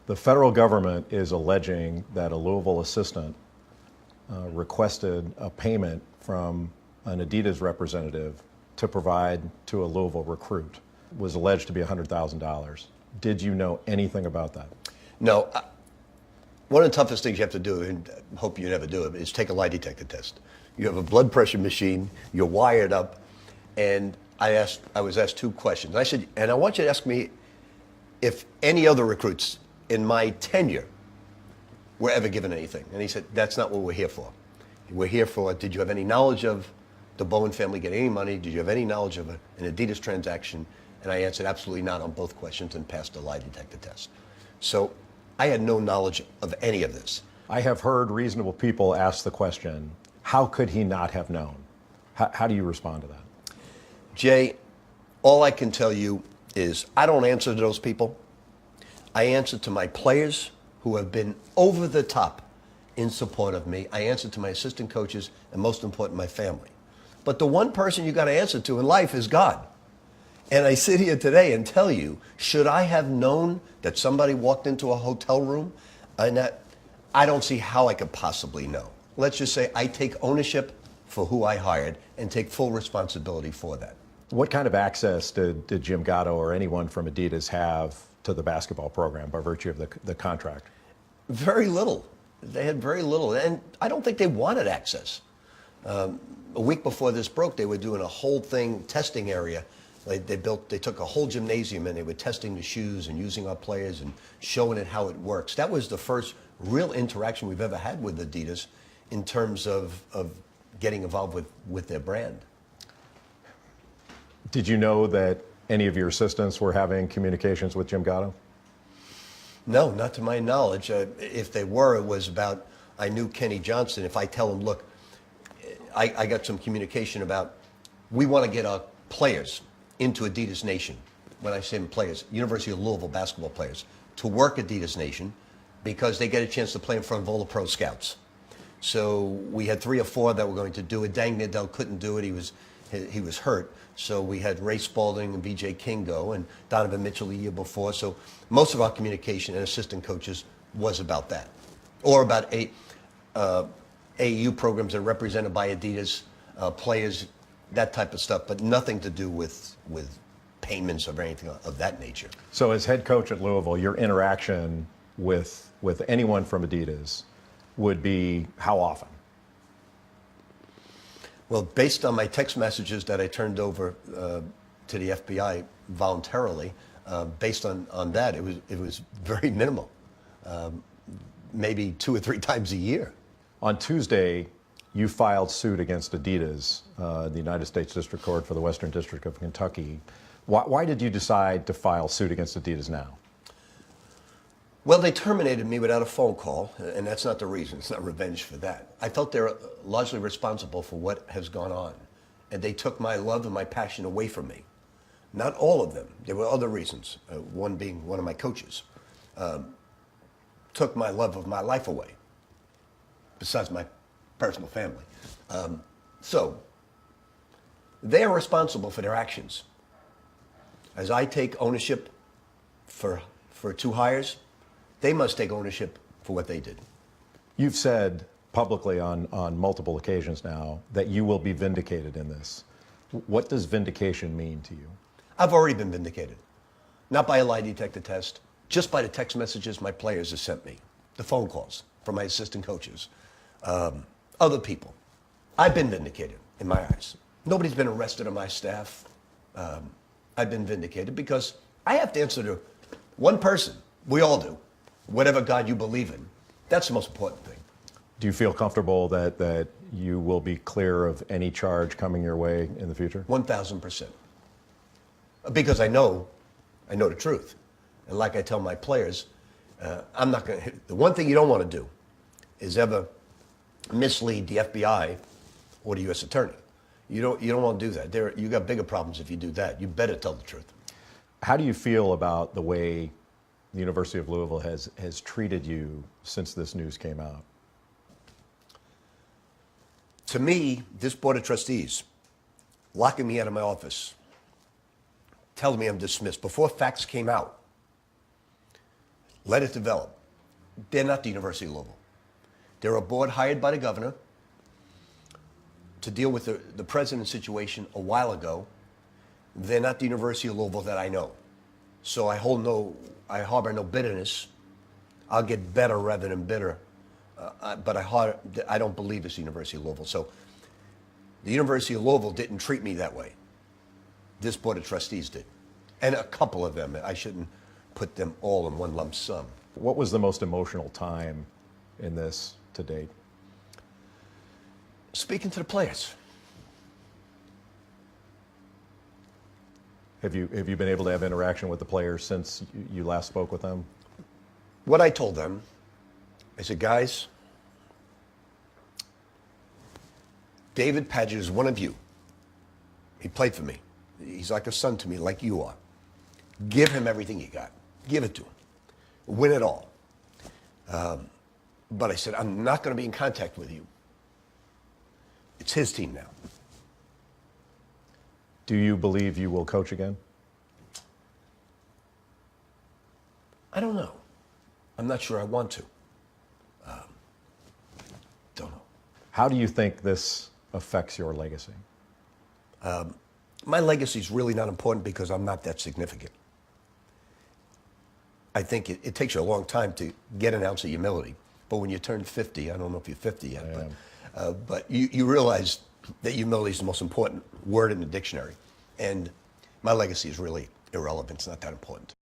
The federal government is alleging that a Louisville assistant requested a payment from an Adidas representative to provide to a Louisville recruit. It was alleged to be $100,000. Did you know anything about that? No. One of the toughest things you have to do, and I hope you never do it, is take a lie detector test. You have a blood pressure machine, you're wired up, and I was asked two questions. I said, and I want you to ask me if any other recruits in my tenure were ever given anything. And he said, that's not what we're here for. We're here for, did you have any knowledge of the Bowen family getting any money? Did you have any knowledge of an Adidas transaction? And I answered absolutely not on both questions and passed the lie detector test. So I had no knowledge of any of this. I have heard reasonable people ask the question, how could he not have known? How do you respond to that? Jay, all I can tell you is I don't answer to those people. I answer to my players who have been over the top in support of me. I answer to my assistant coaches and, most important, my family. But the one person you got to answer to in life is God. And I sit here today and tell you, should I have known that somebody walked into a hotel room and that, I don't see how I could possibly know. Let's just say I take ownership for who I hired and take full responsibility for that. What kind of access did Jim Gatto or anyone from Adidas have to the basketball program by virtue of the contract? Very little. They had very little. And I don't think they wanted access. A week before this broke, they were doing a whole thing, testing area. They took a whole gymnasium and they were testing the shoes and using our players and showing it how it works. That was the first real interaction we've ever had with Adidas in terms of getting involved with their brand. Did you know that any of your assistants were having communications with Jim Gatto? No, not to my knowledge. If they were, it was about, I knew Kenny Johnston. If I tell him, look, I got some communication about, we want to get our players into Adidas Nation. When I say players, University of Louisville basketball players, to work Adidas Nation because they get a chance to play in front of all the pro scouts. So we had 3 or 4 that were going to do it. Dang Nadell couldn't do it. He was hurt. So we had Ray Spalding and BJ King go and Donovan Mitchell the year before. So most of our communication and assistant coaches was about that. Or about AAU programs that are represented by Adidas, players, that type of stuff, but nothing to do with payments or anything of that nature. So as head coach at Louisville, your interaction with anyone from Adidas would be how often? Well, based on my text messages that I turned over to the FBI voluntarily, based on that, it was very minimal, maybe 2 or 3 times a year. On Tuesday, you filed suit against Adidas, the United States District Court for the Western District of Kentucky. Why did you decide to file suit against Adidas now? Well, they terminated me without a phone call, and that's not the reason. It's not revenge for that. I felt they're largely responsible for what has gone on, and they took my love and my passion away from me. Not all of them. There were other reasons, one being one of my coaches. Took my love of my life away, besides my personal family. So they are responsible for their actions. As I take ownership for 2 hires, they must take ownership for what they did. You've said publicly on multiple occasions now that you will be vindicated in this. What does vindication mean to you? I've already been vindicated. Not by a lie detector test, just by the text messages my players have sent me, the phone calls from my assistant coaches, other people. I've been vindicated in my eyes. Nobody's been arrested on my staff. I've been vindicated because I have to answer to one person. We all do. Whatever God you believe in. That's the most important thing. Do you feel comfortable that you will be clear of any charge coming your way in the future? 1,000%. Because I know the truth. And like I tell my players, I'm not going to, the one thing you don't want to do is ever mislead the FBI or the U.S. Attorney. You don't want to do that. You got bigger problems if you do that. You better tell the truth. How do you feel about the way the University of Louisville has treated you since this news came out? To me, this Board of Trustees locking me out of my office, telling me I'm dismissed before facts came out, let it develop. They're not the University of Louisville. They're a board hired by the governor to deal with the president's situation a while ago. They're not the University of Louisville that I know. So I harbor no bitterness. I'll get better rather than bitter. But I don't believe it's the University of Louisville. So the University of Louisville didn't treat me that way. This Board of Trustees did. And a couple of them. I shouldn't put them all in one lump sum. What was the most emotional time in this to date? Speaking to the players. Have you been able to have interaction with the players since you last spoke with them? What I told them, I said, guys, David Padgett is one of you. He played for me. He's like a son to me, like you are. Give him everything you got. Give it to him. Win it all. But I said, I'm not going to be in contact with you. It's his team now. Do you believe you will coach again? I don't know. I'm not sure I want to. Don't know. How do you think this affects your legacy? My legacy is really not important because I'm not that significant. I think it takes you a long time to get an ounce of humility. But when you turn 50, I don't know if you're 50 yet, but you realize that humility is the most important word in the dictionary. And my legacy is really irrelevant. It's not that important.